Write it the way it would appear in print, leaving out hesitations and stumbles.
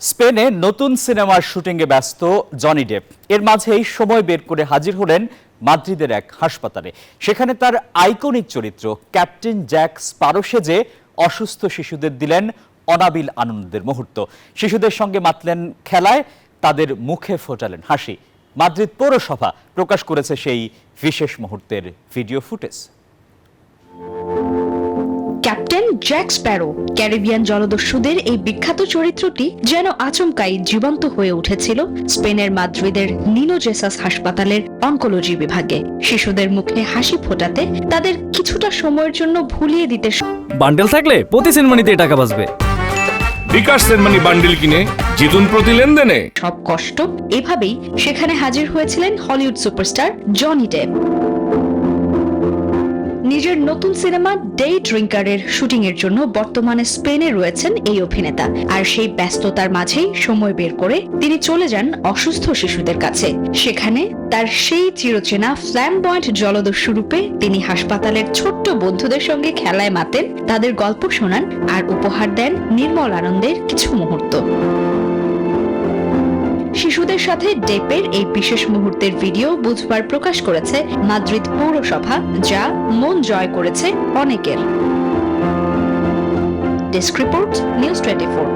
স্পেনে নতুন সিনেমার শুটিংয়ে ব্যস্ত জনি ডেপ। এর মাঝেই সময় বের করে হাজির হলেন মাদ্রিদের এক হাসপাতালে। সেখানে তার আইকনিক চরিত্র ক্যাপ্টেন জ্যাক স্প্যারো সেজে অসুস্থ শিশুদের দিলেন অনাবিল আনন্দের মুহূর্ত। শিশুদের সঙ্গে মাতলেন খেলায়, তাদের মুখে ফোটালেন হাসি। মাদ্রিদ পৌরসভা প্রকাশ করেছে সেই বিশেষ মুহূর্তের video footage. Captain Jack Sparrow Caribbean জলদস্যুদের এই বিখ্যাত চরিত্রটি যেন আচমকাই জীবন্ত হয়ে উঠেছিল স্পেনের মাদ্রিদের নিনো জেসাস হাসপাতালের অনকোলজি বিভাগে। শিশুদের মুখে হাসি ফোটাতে, তাদের কিছুটা সময়ের জন্য ভুলিয়ে দিতে বান্ডেল থাকলে প্রতি সেনমানিতে টাকা বাঁচবে। বিকাশ সেনমানি বান্ডেল কিনে জিতুন প্রতি লেনদেনে। সব কষ্ট এভাবেই সেখানে হাজির হয়েছিলেন হলিউড সুপারস্টার জনি ডেপ। নিজের নতুন সিনেমা ডে ড্রিঙ্কারের শুটিং এর জন্য বর্তমানে স্পেনে রয়েছেন এই অভিনেতা। আর সেই ব্যস্ততার মাঝেই সময় বের করে তিনি চলে যান অসুস্থ শিশুদের কাছে। সেখানে তার সেই চিরচেনা ফ্ল্যামবয়েন্ট জলদস্যু রূপে তিনি হাসপাতালের ছোট্ট বন্ধুদের সঙ্গে খেলায় মাতেন, তাদের গল্প শোনান আর উপহার দেন নির্মল আনন্দের কিছু মুহূর্ত। শিশুদের সাথে ডেপের এই বিশেষ মুহূর্তের ভিডিও বুধবার প্রকাশ করেছে মাদ্রিদ পৌরসভা, যা মন জয় করেছে অনেকের। Desk report, news 24।